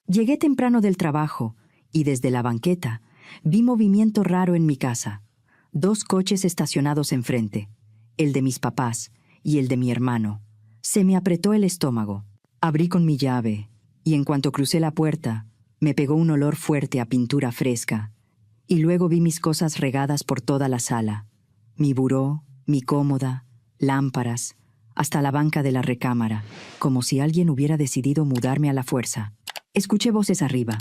Llegué temprano del trabajo y desde la banqueta vi movimiento raro en mi casa. 2 coches estacionados enfrente, el de mis papás y el de mi hermano. Se me apretó el estómago. Abrí con mi llave y en cuanto crucé la puerta, me pegó un olor fuerte a pintura fresca. Y luego vi mis cosas regadas por toda la sala. Mi buró, mi cómoda, lámparas, hasta la banca de la recámara, como si alguien hubiera decidido mudarme a la fuerza. Escuché voces arriba,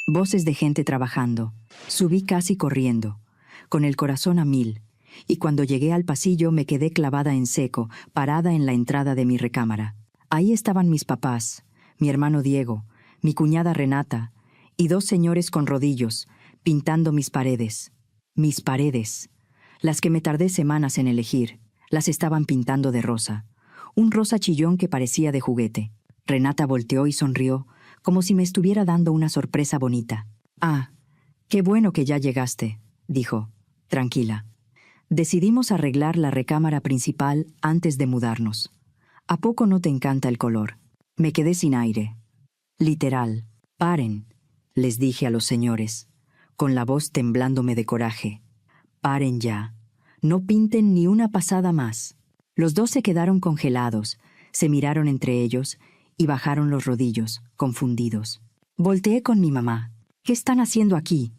voces de gente trabajando. Subí casi corriendo, con el corazón a 1000, y cuando llegué al pasillo me quedé clavada en seco, parada en la entrada de mi recámara. Ahí estaban mis papás, mi hermano Diego, mi cuñada Renata, y 2 señores con rodillos, pintando mis paredes. Mis paredes, las que me tardé semanas en elegir, las estaban pintando de rosa. Un rosa chillón que parecía de juguete. Renata volteó y sonrió, como si me estuviera dando una sorpresa bonita. «Ah, qué bueno que ya llegaste», dijo, tranquila. Decidimos arreglar la recámara principal antes de mudarnos. ¿A poco no te encanta el color? Me quedé sin aire. Literal. «Paren», les dije a los señores, con la voz temblándome de coraje. «Paren ya. No pinten ni una pasada más». Los 2 se quedaron congelados, se miraron entre ellos y bajaron los rodillos, confundidos. Volteé con mi mamá. «¿Qué están haciendo aquí?»,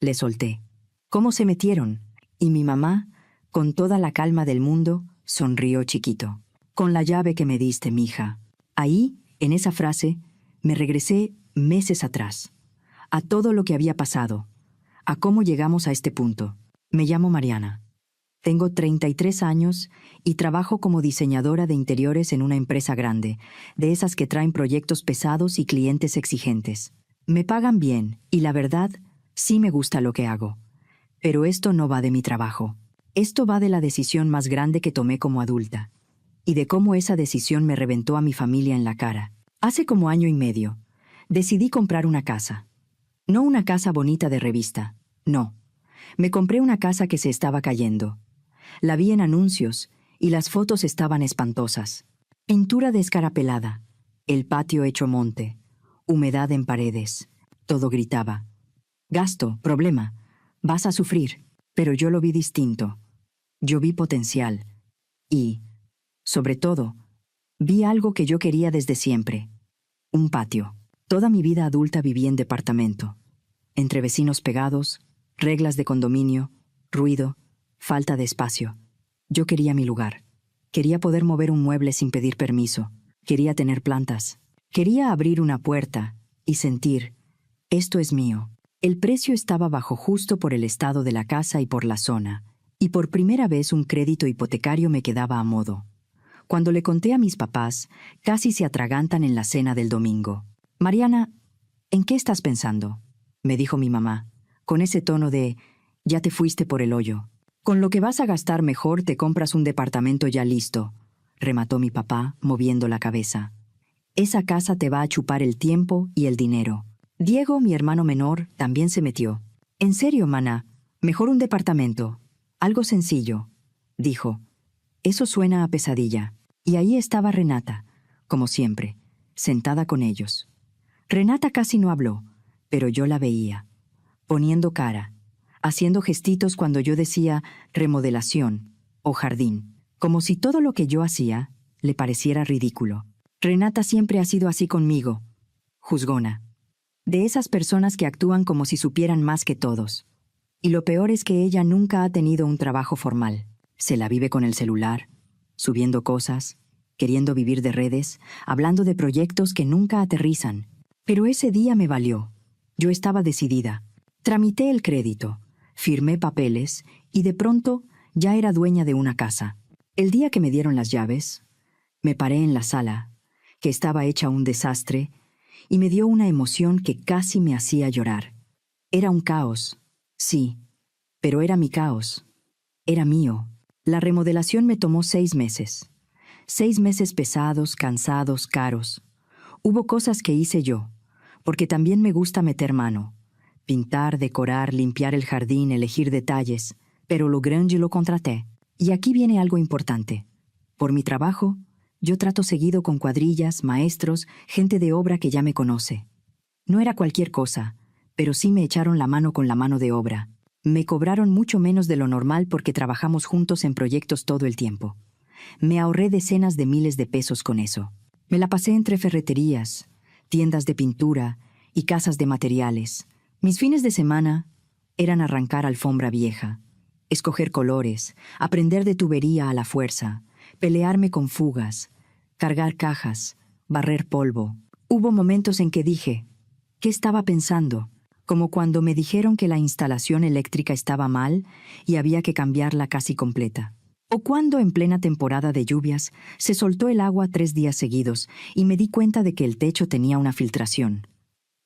le solté. «¿Cómo se metieron?». Y mi mamá, con toda la calma del mundo, sonrió chiquito. «Con la llave que me diste, mija». Ahí, en esa frase, me regresé meses atrás, a todo lo que había pasado, a cómo llegamos a este punto. Me llamo Mariana. Tengo 33 años y trabajo como diseñadora de interiores en una empresa grande, de esas que traen proyectos pesados y clientes exigentes. Me pagan bien y la verdad, sí me gusta lo que hago. Pero esto no va de mi trabajo. Esto va de la decisión más grande que tomé como adulta y de cómo esa decisión me reventó a mi familia en la cara. Hace como 1 año y medio, decidí comprar una casa. No una casa bonita de revista, no. Me compré una casa que se estaba cayendo. La vi en anuncios y las fotos estaban espantosas. Pintura descarapelada, el patio hecho monte, humedad en paredes. Todo gritaba: «Gasto, problema, vas a sufrir». Pero yo lo vi distinto. Yo vi potencial. Y, sobre todo, vi algo que yo quería desde siempre. Un patio. Toda mi vida adulta viví en departamento. Entre vecinos pegados, reglas de condominio, ruido, falta de espacio. Yo quería mi lugar. Quería poder mover un mueble sin pedir permiso. Quería tener plantas. Quería abrir una puerta y sentir: esto es mío. El precio estaba bajo justo por el estado de la casa y por la zona. Y por primera vez un crédito hipotecario me quedaba a modo. Cuando le conté a mis papás, casi se atragantan en la cena del domingo. «Mariana, ¿en qué estás pensando?», me dijo mi mamá, con ese tono de «ya te fuiste por el hoyo». «Con lo que vas a gastar mejor te compras un departamento ya listo», remató mi papá, moviendo la cabeza. «Esa casa te va a chupar el tiempo y el dinero». Diego, mi hermano menor, también se metió. «En serio, mana, mejor un departamento. Algo sencillo», dijo. «Eso suena a pesadilla». Y ahí estaba Renata, como siempre, sentada con ellos. Renata casi no habló, pero yo la veía, poniendo cara, haciendo gestitos cuando yo decía remodelación o jardín, como si todo lo que yo hacía le pareciera ridículo. Renata siempre ha sido así conmigo, juzgona, de esas personas que actúan como si supieran más que todos. Y lo peor es que ella nunca ha tenido un trabajo formal. Se la vive con el celular, subiendo cosas, queriendo vivir de redes, hablando de proyectos que nunca aterrizan. Pero ese día me valió. Yo estaba decidida. Tramité el crédito, firmé papeles y de pronto ya era dueña de una casa. El día que me dieron las llaves, me paré en la sala, que estaba hecha un desastre, y me dio una emoción que casi me hacía llorar. Era un caos, sí, pero era mi caos. Era mío. La remodelación me tomó 6 meses. 6 meses pesados, cansados, caros. Hubo cosas que hice yo, porque también me gusta meter mano. Pintar, decorar, limpiar el jardín, elegir detalles. Pero lo grande lo contraté. Y aquí viene algo importante. Por mi trabajo, yo trato seguido con cuadrillas, maestros, gente de obra que ya me conoce. No era cualquier cosa, pero sí me echaron la mano con la mano de obra. Me cobraron mucho menos de lo normal porque trabajamos juntos en proyectos todo el tiempo. Me ahorré decenas de miles de pesos con eso. Me la pasé entre ferreterías, tiendas de pintura y casas de materiales. Mis fines de semana eran arrancar alfombra vieja, escoger colores, aprender de tubería a la fuerza, pelearme con fugas, cargar cajas, barrer polvo. Hubo momentos en que dije, ¿qué estaba pensando? Como cuando me dijeron que la instalación eléctrica estaba mal y había que cambiarla casi completa. O cuando en plena temporada de lluvias se soltó el agua 3 días seguidos y me di cuenta de que el techo tenía una filtración.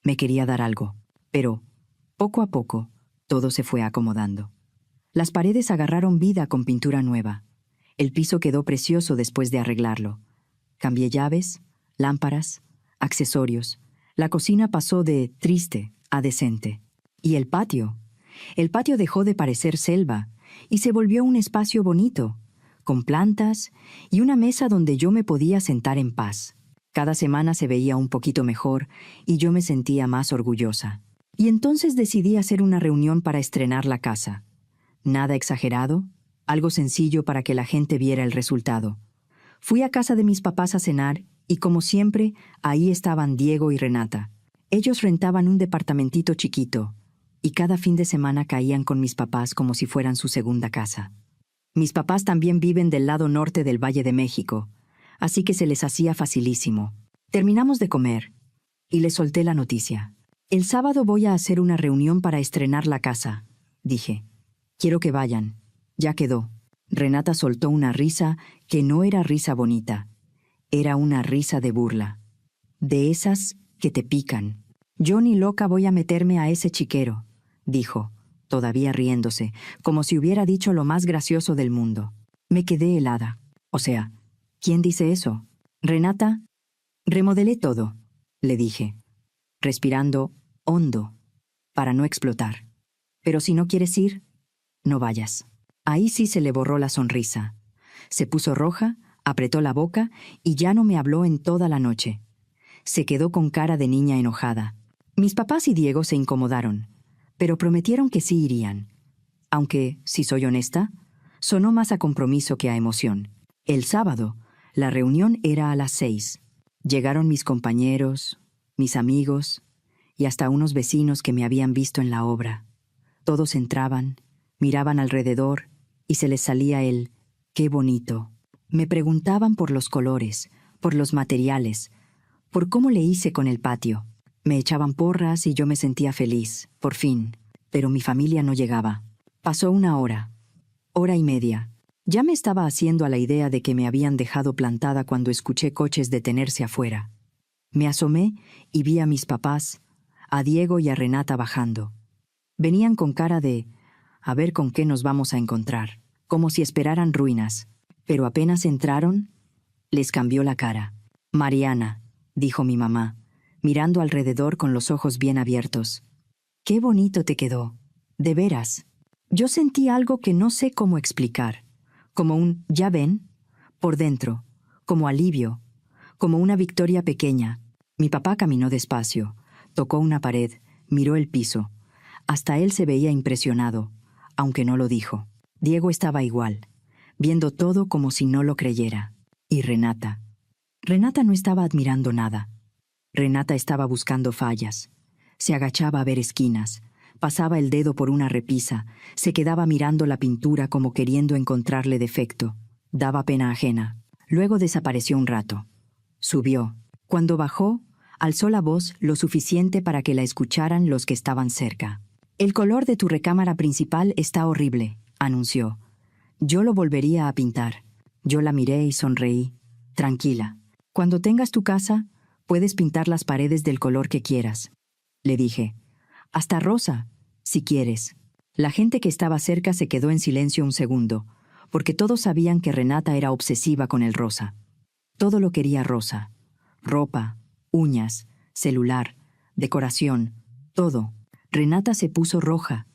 Me quería dar algo, pero, poco a poco, todo se fue acomodando. Las paredes agarraron vida con pintura nueva. El piso quedó precioso después de arreglarlo. Cambié llaves, lámparas, accesorios. La cocina pasó de triste a decente. ¿Y el patio? El patio dejó de parecer selva y se volvió un espacio bonito, con plantas y una mesa donde yo me podía sentar en paz. Cada semana se veía un poquito mejor y yo me sentía más orgullosa. Y entonces decidí hacer una reunión para estrenar la casa. Nada exagerado, algo sencillo para que la gente viera el resultado. Fui a casa de mis papás a cenar y, como siempre, ahí estaban Diego y Renata. Ellos rentaban un departamentito chiquito y cada fin de semana caían con mis papás como si fueran su segunda casa. Mis papás también viven del lado norte del Valle de México, así que se les hacía facilísimo. Terminamos de comer y les solté la noticia. El sábado voy a hacer una reunión para estrenar la casa, dije. Quiero que vayan. Ya quedó. Renata soltó una risa que no era risa bonita. Era una risa de burla. De esas que te pican. Yo ni loca voy a meterme a ese chiquero, dijo, todavía riéndose, como si hubiera dicho lo más gracioso del mundo. Me quedé helada. O sea, ¿quién dice eso? Renata, remodelé todo, le dije, respirando hondo, para no explotar. Pero si no quieres ir, no vayas. Ahí sí se le borró la sonrisa. Se puso roja, apretó la boca y ya no me habló en toda la noche. Se quedó con cara de niña enojada. Mis papás y Diego se incomodaron, pero prometieron que sí irían. Aunque, si soy honesta, sonó más a compromiso que a emoción. El sábado, la reunión era a las 6. Llegaron mis compañeros, mis amigos y hasta unos vecinos que me habían visto en la obra. Todos entraban, miraban alrededor y se les salía el «qué bonito». Me preguntaban por los colores, por los materiales, por cómo le hice con el patio. Me echaban porras y yo me sentía feliz, por fin. Pero mi familia no llegaba. Pasó una hora, hora y media. Ya me estaba haciendo a la idea de que me habían dejado plantada cuando escuché coches detenerse afuera. Me asomé y vi a mis papás, a Diego y a Renata bajando. Venían con cara de a ver con qué nos vamos a encontrar, como si esperaran ruinas. Pero apenas entraron, les cambió la cara. «Mariana», dijo mi mamá, mirando alrededor con los ojos bien abiertos. «Qué bonito te quedó, de veras». Yo sentí algo que no sé cómo explicar, como un «ya ven», por dentro, como alivio, como una victoria pequeña. Mi papá caminó despacio, tocó una pared, miró el piso. Hasta él se veía impresionado, aunque no lo dijo. Diego estaba igual, viendo todo como si no lo creyera. Y Renata. Renata no estaba admirando nada. Renata estaba buscando fallas. Se agachaba a ver esquinas, pasaba el dedo por una repisa, se quedaba mirando la pintura como queriendo encontrarle defecto. Daba pena ajena. Luego desapareció un rato. Subió. Cuando bajó, alzó la voz lo suficiente para que la escucharan los que estaban cerca. «El color de tu recámara principal está horrible», anunció. «Yo lo volvería a pintar». Yo la miré y sonreí. «Tranquila. Cuando tengas tu casa, puedes pintar las paredes del color que quieras», le dije. «Hasta rosa, si quieres». La gente que estaba cerca se quedó en silencio un segundo, porque todos sabían que Renata era obsesiva con el rosa. Todo lo quería rosa. Ropa, uñas, celular, decoración, todo. Renata se puso roja,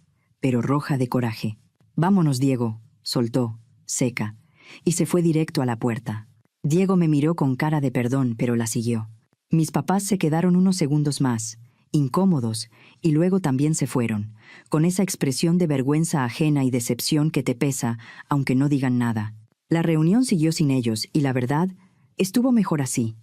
pero roja de coraje. «Vámonos, Diego», soltó, seca, y se fue directo a la puerta. Diego me miró con cara de perdón, pero la siguió. Mis papás se quedaron unos segundos más, incómodos, y luego también se fueron, con esa expresión de vergüenza ajena y decepción que te pesa, aunque no digan nada. La reunión siguió sin ellos, y la verdad, estuvo mejor así.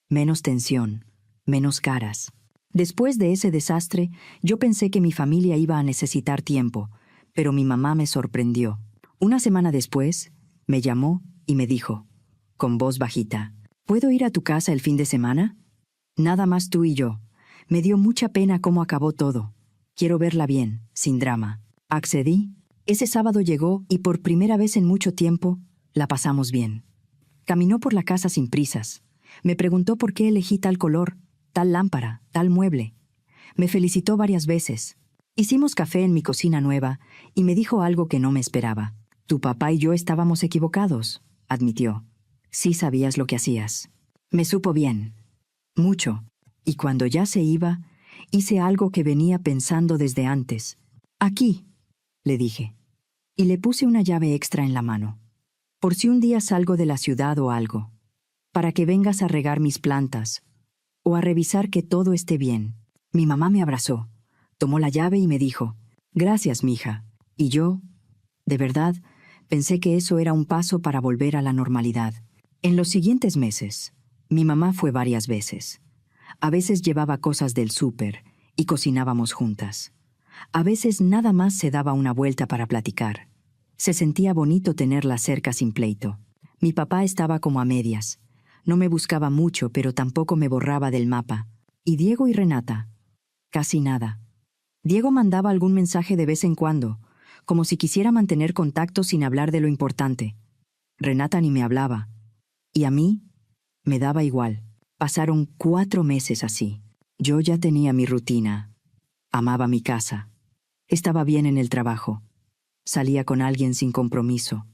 Menos tensión, menos caras. Después de ese desastre, yo pensé que mi familia iba a necesitar tiempo, pero mi mamá me sorprendió. Una semana después, me llamó y me dijo, con voz bajita, ¿puedo ir a tu casa el fin de semana? Nada más tú y yo. Me dio mucha pena cómo acabó todo. Quiero verla bien, sin drama. Accedí. Ese sábado llegó y por primera vez en mucho tiempo, la pasamos bien. Caminó por la casa sin prisas. Me preguntó por qué elegí tal color, tal lámpara, tal mueble. Me felicitó varias veces. Hicimos café en mi cocina nueva y me dijo algo que no me esperaba. Tu papá y yo estábamos equivocados, admitió. Sí sabías lo que hacías. Me supo bien. Mucho. Y cuando ya se iba, hice algo que venía pensando desde antes. Aquí, le dije. Y le puse una llave extra en la mano. Por si un día salgo de la ciudad o algo. Para que vengas a regar mis plantas. O a revisar que todo esté bien. Mi mamá me abrazó. Tomó la llave y me dijo, gracias, mija. Y yo, de verdad, pensé que eso era un paso para volver a la normalidad. En los siguientes meses, mi mamá fue varias veces. A veces llevaba cosas del súper y cocinábamos juntas. A veces nada más se daba una vuelta para platicar. Se sentía bonito tenerla cerca sin pleito. Mi papá estaba como a medias. No me buscaba mucho, pero tampoco me borraba del mapa. ¿Y Diego y Renata? Casi nada. Diego mandaba algún mensaje de vez en cuando, como si quisiera mantener contacto sin hablar de lo importante. Renata ni me hablaba. Y a mí, me daba igual. Pasaron 4 meses así. Yo ya tenía mi rutina. Amaba mi casa. Estaba bien en el trabajo. Salía con alguien sin compromiso.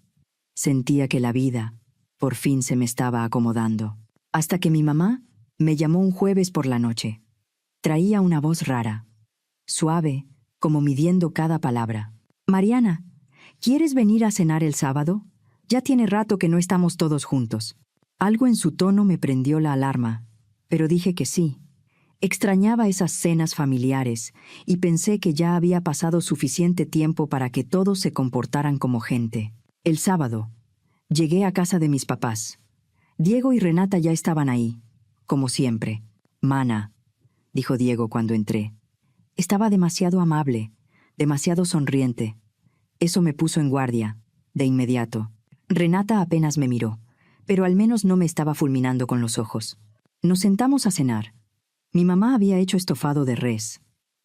Sentía que la vida, por fin, se me estaba acomodando. Hasta que mi mamá me llamó un jueves por la noche. Traía una voz rara, suave, como midiendo cada palabra. Mariana, ¿quieres venir a cenar el sábado? Ya tiene rato que no estamos todos juntos. Algo en su tono me prendió la alarma, pero dije que sí. Extrañaba esas cenas familiares y pensé que ya había pasado suficiente tiempo para que todos se comportaran como gente. El sábado, llegué a casa de mis papás. Diego y Renata ya estaban ahí, como siempre. Mana, dijo Diego cuando entré. Estaba demasiado amable, demasiado sonriente. Eso me puso en guardia, de inmediato. Renata apenas me miró, pero al menos no me estaba fulminando con los ojos. Nos sentamos a cenar. Mi mamá había hecho estofado de res,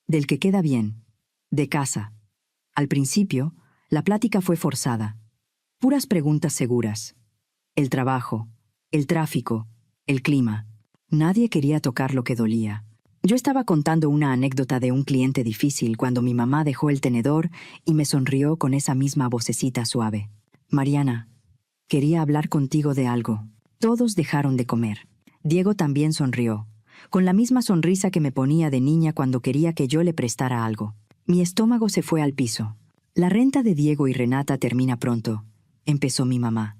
del que queda bien, de casa. Al principio, la plática fue forzada. Puras preguntas seguras. El trabajo, el tráfico, el clima. Nadie quería tocar lo que dolía. Yo estaba contando una anécdota de un cliente difícil cuando mi mamá dejó el tenedor y me sonrió con esa misma vocecita suave. Mariana, quería hablar contigo de algo. Todos dejaron de comer. Diego también sonrió, con la misma sonrisa que me ponía de niña cuando quería que yo le prestara algo. Mi estómago se fue al piso. La renta de Diego y Renata termina pronto, empezó mi mamá.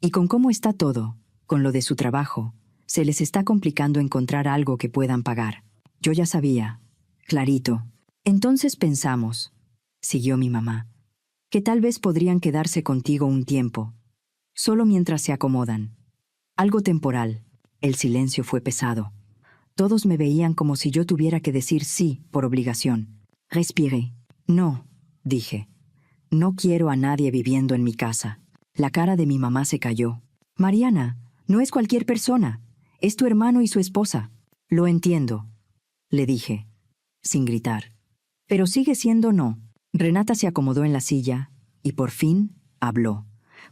Y con cómo está todo, con lo de su trabajo, se les está complicando encontrar algo que puedan pagar. Yo ya sabía, clarito. Entonces pensamos, siguió mi mamá, que tal vez podrían quedarse contigo un tiempo, solo mientras se acomodan. Algo temporal. El silencio fue pesado. Todos me veían como si yo tuviera que decir sí por obligación. Respiré. No, dije. No quiero a nadie viviendo en mi casa. La cara de mi mamá se cayó. Mariana, no es cualquier persona. Es tu hermano y su esposa. Lo entiendo, le dije, sin gritar. Pero sigue siendo no. Renata se acomodó en la silla y por fin habló,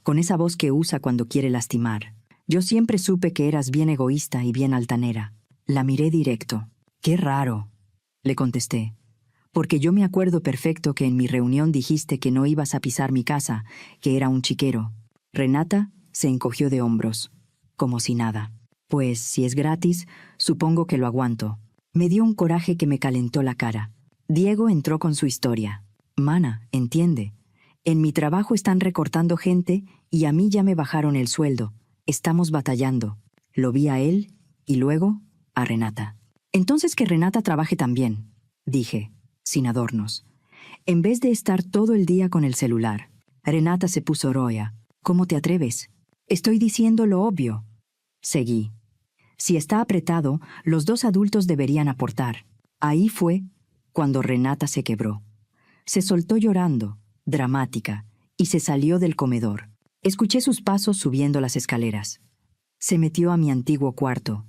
con esa voz que usa cuando quiere lastimar. Yo siempre supe que eras bien egoísta y bien altanera. La miré directo. Qué raro, le contesté, porque yo me acuerdo perfecto que en mi reunión dijiste que no ibas a pisar mi casa, que era un chiquero. Renata se encogió de hombros, como si nada. Pues, si es gratis, supongo que lo aguanto. Me dio un coraje que me calentó la cara. Diego entró con su historia. Mana, entiende. En mi trabajo están recortando gente y a mí ya me bajaron el sueldo. Estamos batallando. Lo vi a él y luego a Renata. Entonces que Renata trabaje también, dije, sin adornos. En vez de estar todo el día con el celular. Renata se puso roja. ¿Cómo te atreves? Estoy diciendo lo obvio. Seguí. Si está apretado, los dos adultos deberían aportar. Ahí fue cuando Renata se quebró. Se soltó llorando, dramática, y se salió del comedor. Escuché sus pasos subiendo las escaleras. Se metió a mi antiguo cuarto,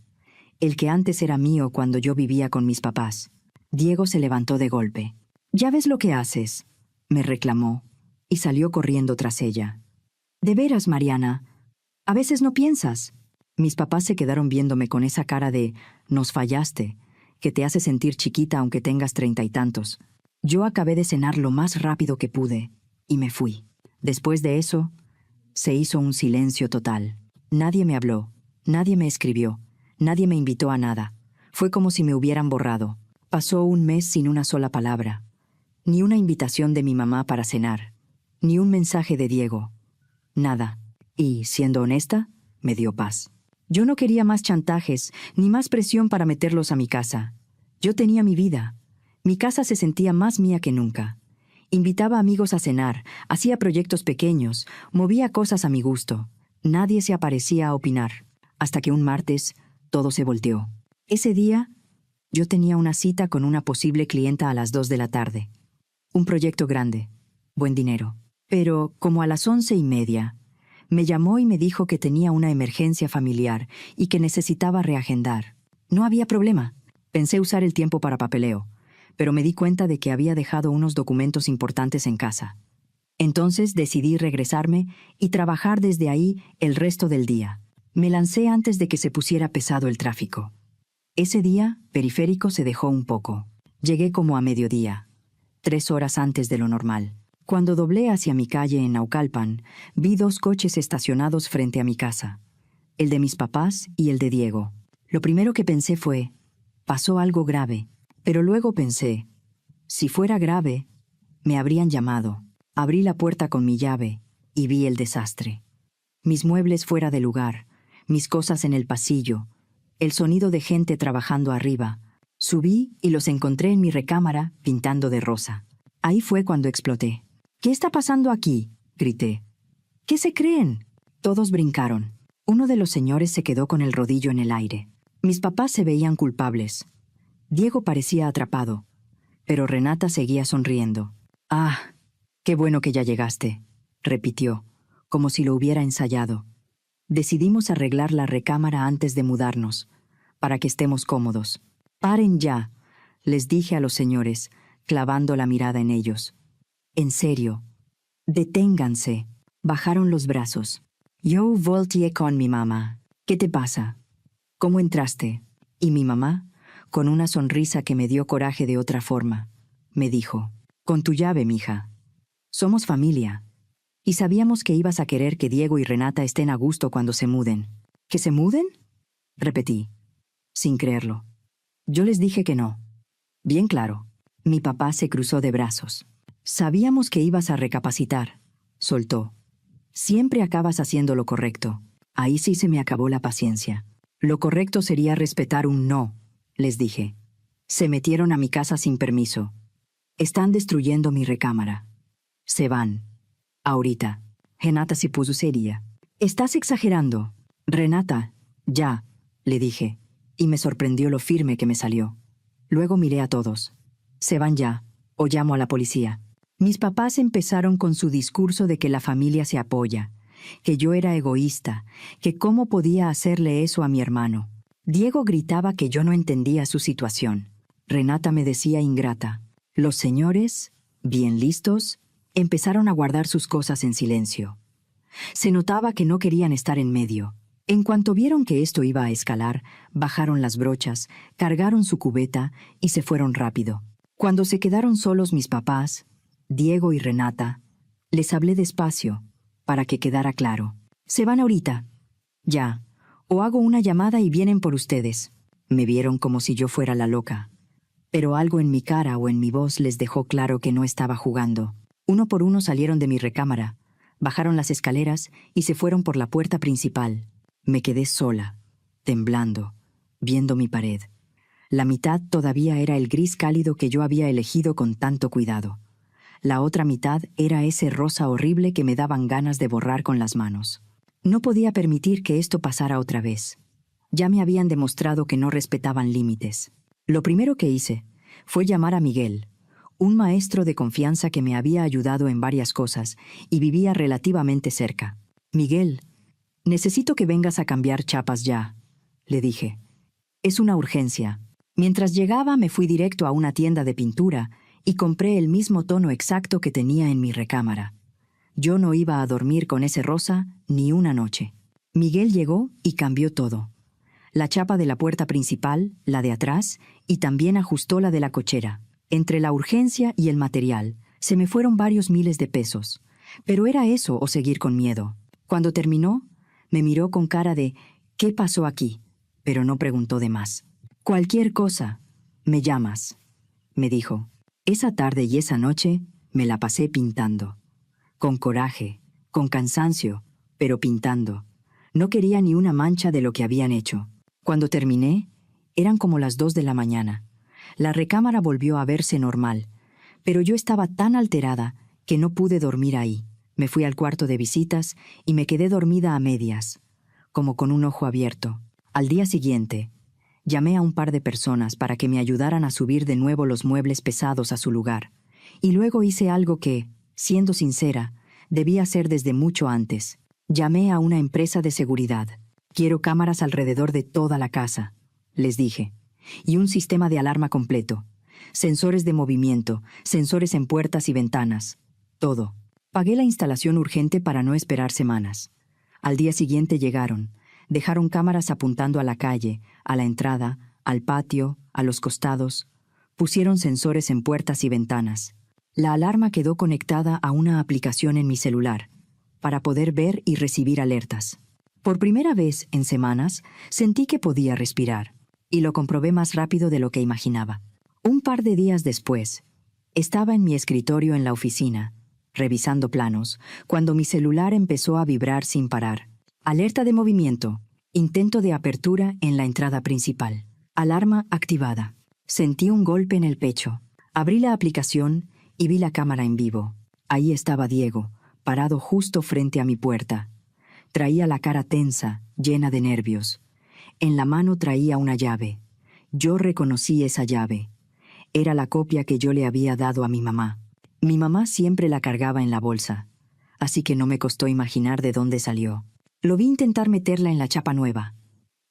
el que antes era mío cuando yo vivía con mis papás. Diego se levantó de golpe. «¿Ya ves lo que haces?», me reclamó, y salió corriendo tras ella. «De veras, Mariana, a veces no piensas». Mis papás se quedaron viéndome con esa cara de «nos fallaste», que te hace sentir chiquita aunque tengas 30 y tantos. Yo acabé de cenar lo más rápido que pude, y me fui. Después de eso, se hizo un silencio total. Nadie me habló, nadie me escribió, nadie me invitó a nada. Fue como si me hubieran borrado. Pasó un mes sin una sola palabra. Ni una invitación de mi mamá para cenar. Ni un mensaje de Diego. Nada. Y, siendo honesta, me dio paz. Yo no quería más chantajes, ni más presión para meterlos a mi casa. Yo tenía mi vida. Mi casa se sentía más mía que nunca. Invitaba amigos a cenar, hacía proyectos pequeños, movía cosas a mi gusto. Nadie se aparecía a opinar. Hasta que un martes, todo se volteó. Ese día, yo tenía una cita con una posible clienta a las 2 de la tarde. Un proyecto grande, buen dinero. Pero, como a las 11:30, me llamó y me dijo que tenía una emergencia familiar y que necesitaba reagendar. No había problema. Pensé usar el tiempo para papeleo, pero me di cuenta de que había dejado unos documentos importantes en casa. Entonces decidí regresarme y trabajar desde ahí el resto del día. Me lancé antes de que se pusiera pesado el tráfico. Ese día, Periférico se dejó un poco. Llegué como a mediodía, 3 horas antes de lo normal. Cuando doblé hacia mi calle en Naucalpan, vi 2 coches estacionados frente a mi casa. El de mis papás y el de Diego. Lo primero que pensé fue, pasó algo grave. Pero luego pensé, si fuera grave, me habrían llamado. Abrí la puerta con mi llave y vi el desastre. Mis muebles fuera de lugar, mis cosas en el pasillo, el sonido de gente trabajando arriba. Subí y los encontré en mi recámara pintando de rosa. Ahí fue cuando exploté. «¿Qué está pasando aquí?», grité. «¿Qué se creen?». Todos brincaron. Uno de los señores se quedó con el rodillo en el aire. Mis papás se veían culpables. Diego parecía atrapado, pero Renata seguía sonriendo. «Ah, qué bueno que ya llegaste», repitió, como si lo hubiera ensayado. Decidimos arreglar la recámara antes de mudarnos, para que estemos cómodos. «Paren ya», les dije a los señores, clavando la mirada en ellos. «En serio, deténganse». Bajaron los brazos. Yo volteé con mi mamá. «¿Qué te pasa? ¿Cómo entraste?» Y mi mamá, con una sonrisa que me dio coraje de otra forma, me dijo, «Con tu llave, mija. Somos familia. Y sabíamos que ibas a querer que Diego y Renata estén a gusto cuando se muden». «¿Que se muden?», repetí, sin creerlo. Yo les dije que no. Bien claro. Mi papá se cruzó de brazos. «Sabíamos que ibas a recapacitar», soltó. «Siempre acabas haciendo lo correcto». Ahí sí se me acabó la paciencia. «Lo correcto sería respetar un no», les dije. Se metieron a mi casa sin permiso. «Están destruyendo mi recámara. Se van. Ahorita». Renata se puso seria. «Estás exagerando». «Renata, ya», le dije, y me sorprendió lo firme que me salió. Luego miré a todos. «Se van ya, o llamo a la policía». Mis papás empezaron con su discurso de que la familia se apoya, que yo era egoísta, que cómo podía hacerle eso a mi hermano. Diego gritaba que yo no entendía su situación. Renata me decía ingrata. Los señores, bien listos, empezaron a guardar sus cosas en silencio. Se notaba que no querían estar en medio. En cuanto vieron que esto iba a escalar, bajaron las brochas, cargaron su cubeta y se fueron rápido. Cuando se quedaron solos mis papás, Diego y Renata, les hablé despacio, para que quedara claro. «Se van ahorita. Ya. O hago una llamada y vienen por ustedes». Me vieron como si yo fuera la loca. Pero algo en mi cara o en mi voz les dejó claro que no estaba jugando. Uno por uno salieron de mi recámara, bajaron las escaleras y se fueron por la puerta principal. Me quedé sola, temblando, viendo mi pared. La mitad todavía era el gris cálido que yo había elegido con tanto cuidado. La otra mitad era ese rosa horrible que me daban ganas de borrar con las manos. No podía permitir que esto pasara otra vez. Ya me habían demostrado que no respetaban límites. Lo primero que hice fue llamar a Miguel, un maestro de confianza que me había ayudado en varias cosas y vivía relativamente cerca. «Miguel, necesito que vengas a cambiar chapas ya», le dije. «Es una urgencia». Mientras llegaba me fui directo a una tienda de pintura y compré el mismo tono exacto que tenía en mi recámara. Yo no iba a dormir con ese rosa ni una noche. Miguel llegó y cambió todo. La chapa de la puerta principal, la de atrás, y también ajustó la de la cochera. Entre la urgencia y el material, se me fueron varios miles de pesos. Pero era eso o seguir con miedo. Cuando terminó, me miró con cara de «¿Qué pasó aquí?», pero no preguntó de más. «Cualquier cosa, me llamas», me dijo. Esa tarde y esa noche me la pasé pintando. Con coraje, con cansancio, pero pintando. No quería ni una mancha de lo que habían hecho. Cuando terminé, eran como las 2 de la mañana. La recámara volvió a verse normal, pero yo estaba tan alterada que no pude dormir ahí. Me fui al cuarto de visitas y me quedé dormida a medias, como con un ojo abierto. Al día siguiente, llamé a un par de personas para que me ayudaran a subir de nuevo los muebles pesados a su lugar. Y luego hice algo que, siendo sincera, debía hacer desde mucho antes. Llamé a una empresa de seguridad. «Quiero cámaras alrededor de toda la casa», les dije, «y un sistema de alarma completo. Sensores de movimiento, sensores en puertas y ventanas. Todo». Pagué la instalación urgente para no esperar semanas. Al día siguiente llegaron. Dejaron cámaras apuntando a la calle, a la entrada, al patio, a los costados. Pusieron sensores en puertas y ventanas. La alarma quedó conectada a una aplicación en mi celular, para poder ver y recibir alertas. Por primera vez en semanas, sentí que podía respirar, y lo comprobé más rápido de lo que imaginaba. Un par de días después, estaba en mi escritorio en la oficina, revisando planos, cuando mi celular empezó a vibrar sin parar. Alerta de movimiento. Intento de apertura en la entrada principal. Alarma activada. Sentí un golpe en el pecho. Abrí la aplicación y vi la cámara en vivo. Ahí estaba Diego, parado justo frente a mi puerta. Traía la cara tensa, llena de nervios. En la mano traía una llave. Yo reconocí esa llave. Era la copia que yo le había dado a mi mamá. Mi mamá siempre la cargaba en la bolsa, así que no me costó imaginar de dónde salió. Lo vi intentar meterla en la chapa nueva.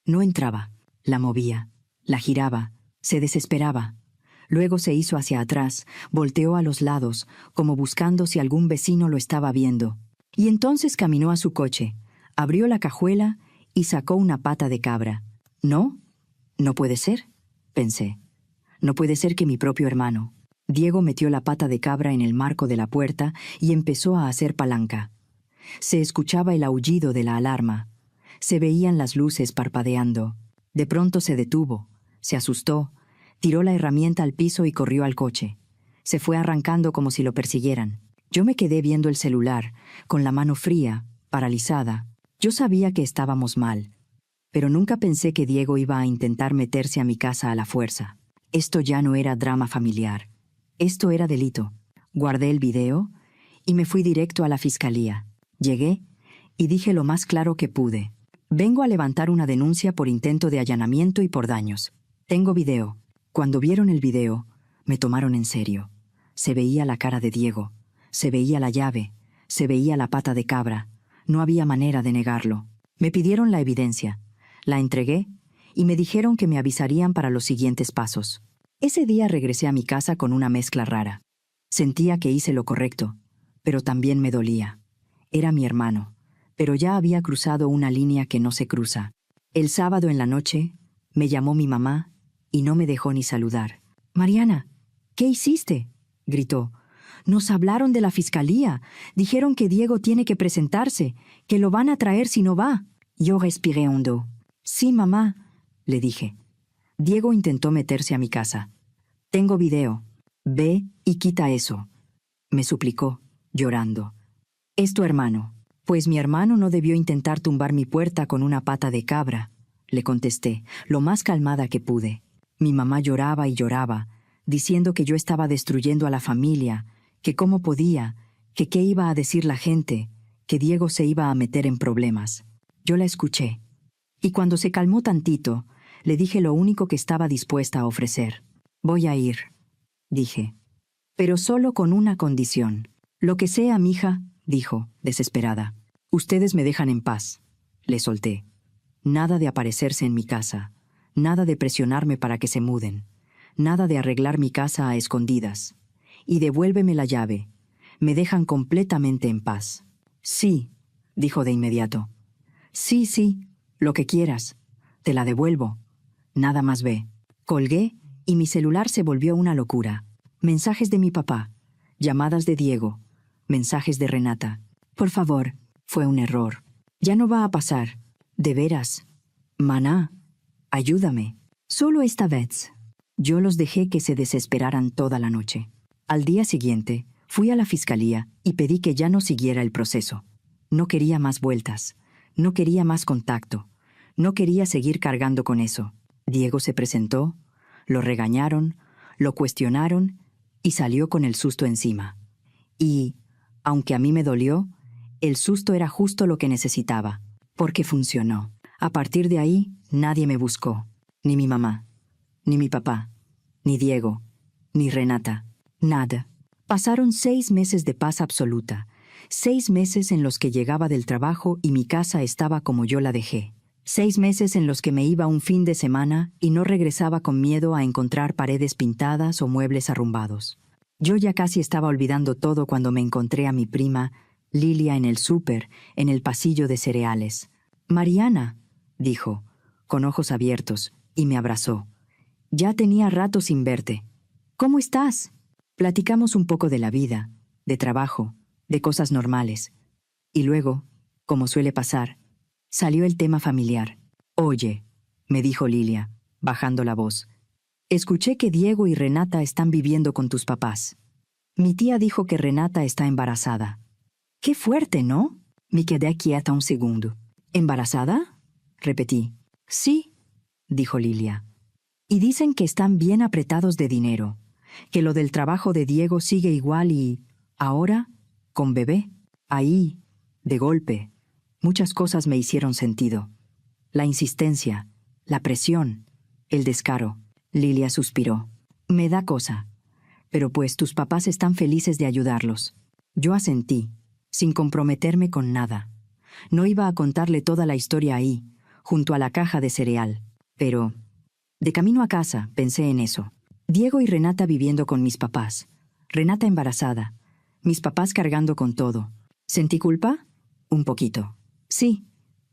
No entraba. La movía, la giraba, se desesperaba. Luego se hizo hacia atrás, volteó a los lados, como buscando si algún vecino lo estaba viendo. Y entonces caminó a su coche, abrió la cajuela y sacó una pata de cabra. «No, no puede ser», pensé. «No puede ser que mi propio hermano». Diego metió la pata de cabra en el marco de la puerta y empezó a hacer palanca. Se escuchaba el aullido de la alarma. Se veían las luces parpadeando. De pronto se detuvo, se asustó, tiró la herramienta al piso y corrió al coche. Se fue arrancando como si lo persiguieran. Yo me quedé viendo el celular, con la mano fría, paralizada. Yo sabía que estábamos mal, pero nunca pensé que Diego iba a intentar meterse a mi casa a la fuerza. Esto ya no era drama familiar. Esto era delito. Guardé el video y me fui directo a la fiscalía. Llegué y dije lo más claro que pude. «Vengo a levantar una denuncia por intento de allanamiento y por daños. Tengo video». Cuando vieron el video, me tomaron en serio. Se veía la cara de Diego, se veía la llave, se veía la pata de cabra. No había manera de negarlo. Me pidieron la evidencia. La entregué y me dijeron que me avisarían para los siguientes pasos. Ese día regresé a mi casa con una mezcla rara. Sentía que hice lo correcto, pero también me dolía. Era mi hermano, pero ya había cruzado una línea que no se cruza. El sábado en la noche, me llamó mi mamá y no me dejó ni saludar. «Mariana, ¿qué hiciste?», gritó. «Nos hablaron de la fiscalía. Dijeron que Diego tiene que presentarse, que lo van a traer si no va». Yo respiré hondo. «Sí, mamá», le dije. Diego intentó meterse a mi casa. «Tengo video. Ve y quita eso», me suplicó, llorando. «Es tu hermano». «Pues mi hermano no debió intentar tumbar mi puerta con una pata de cabra», le contesté, lo más calmada que pude. Mi mamá lloraba y lloraba, diciendo que yo estaba destruyendo a la familia, que cómo podía, que qué iba a decir la gente, que Diego se iba a meter en problemas. Yo la escuché. Y cuando se calmó tantito, le dije lo único que estaba dispuesta a ofrecer. Voy a ir, dije. Pero solo con una condición. Lo que sea, mija, dijo, desesperada. Ustedes me dejan en paz. Le solté. Nada de aparecerse en mi casa. Nada de presionarme para que se muden. Nada de arreglar mi casa a escondidas. Y devuélveme la llave. Me dejan completamente en paz. Sí, dijo de inmediato. Sí, sí, lo que quieras. Te la devuelvo. Nada más ve. Colgué y mi celular se volvió una locura. Mensajes de mi papá, llamadas de Diego, mensajes de Renata. Por favor, fue un error. Ya no va a pasar. De veras. Maná, ayúdame. Solo esta vez. Yo los dejé que se desesperaran toda la noche. Al día siguiente, fui a la fiscalía y pedí que ya no siguiera el proceso. No quería más vueltas. No quería más contacto. No quería seguir cargando con eso. Diego se presentó, lo regañaron, lo cuestionaron y salió con el susto encima. Y, aunque a mí me dolió, el susto era justo lo que necesitaba, porque funcionó. A partir de ahí, nadie me buscó. Ni mi mamá, ni mi papá, ni Diego, ni Renata. Nada. Pasaron 6 meses de paz absoluta. 6 meses en los que llegaba del trabajo y mi casa estaba como yo la dejé. 6 meses en los que me iba un fin de semana y no regresaba con miedo a encontrar paredes pintadas o muebles arrumbados. Yo ya casi estaba olvidando todo cuando me encontré a mi prima, Lilia, en el súper, en el pasillo de cereales. «Mariana», dijo, con ojos abiertos, y me abrazó. «Ya tenía rato sin verte. ¿Cómo estás?» Platicamos un poco de la vida, de trabajo, de cosas normales. Y luego, como suele pasar, salió el tema familiar. «Oye», me dijo Lilia, bajando la voz, «escuché que Diego y Renata están viviendo con tus papás. Mi tía dijo que Renata está embarazada». «Qué fuerte, ¿no?» Me quedé quieta un segundo. «¿Embarazada?», repetí. «Sí», dijo Lilia. «Y dicen que están bien apretados de dinero, que lo del trabajo de Diego sigue igual y, ahora, con bebé, ahí, de golpe». Muchas cosas me hicieron sentido. La insistencia, la presión, el descaro. Lilia suspiró. «Me da cosa. Pero pues tus papás están felices de ayudarlos». Yo asentí, sin comprometerme con nada. No iba a contarle toda la historia ahí, junto a la caja de cereal. Pero, de camino a casa, pensé en eso. Diego y Renata viviendo con mis papás. Renata embarazada. Mis papás cargando con todo. ¿Sentí culpa? Un poquito. Sí,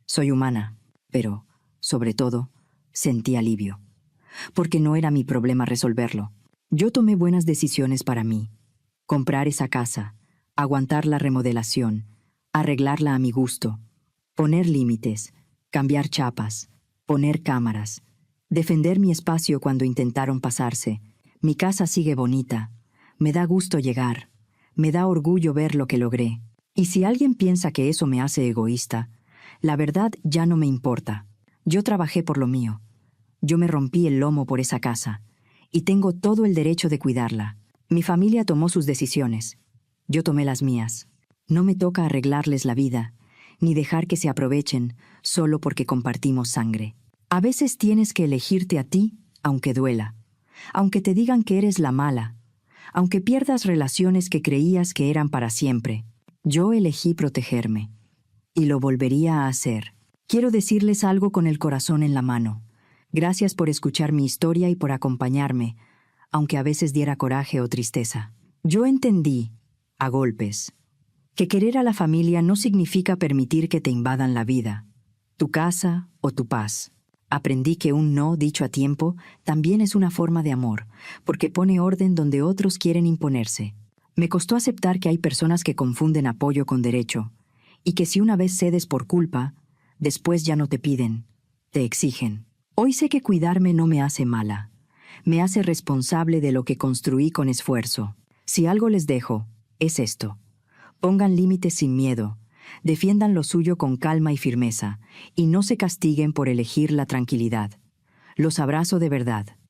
soy humana, pero, sobre todo, sentí alivio. Porque no era mi problema resolverlo. Yo tomé buenas decisiones para mí. Comprar esa casa, aguantar la remodelación, arreglarla a mi gusto, poner límites, cambiar chapas, poner cámaras, defender mi espacio cuando intentaron pasarse. Mi casa sigue bonita. Me da gusto llegar. Me da orgullo ver lo que logré. Y si alguien piensa que eso me hace egoísta, la verdad ya no me importa. Yo trabajé por lo mío. Yo me rompí el lomo por esa casa, y tengo todo el derecho de cuidarla. Mi familia tomó sus decisiones. Yo tomé las mías. No me toca arreglarles la vida, ni dejar que se aprovechen solo porque compartimos sangre. A veces tienes que elegirte a ti, aunque duela, aunque te digan que eres la mala, aunque pierdas relaciones que creías que eran para siempre. Yo elegí protegerme, y lo volvería a hacer. Quiero decirles algo con el corazón en la mano. Gracias por escuchar mi historia y por acompañarme, aunque a veces diera coraje o tristeza. Yo entendí, a golpes, que querer a la familia no significa permitir que te invadan la vida, tu casa o tu paz. Aprendí que un no dicho a tiempo también es una forma de amor, porque pone orden donde otros quieren imponerse. Me costó aceptar que hay personas que confunden apoyo con derecho, y que si una vez cedes por culpa, después ya no te piden, te exigen. Hoy sé que cuidarme no me hace mala, me hace responsable de lo que construí con esfuerzo. Si algo les dejo, es esto. Pongan límites sin miedo, defiendan lo suyo con calma y firmeza, y no se castiguen por elegir la tranquilidad. Los abrazo de verdad.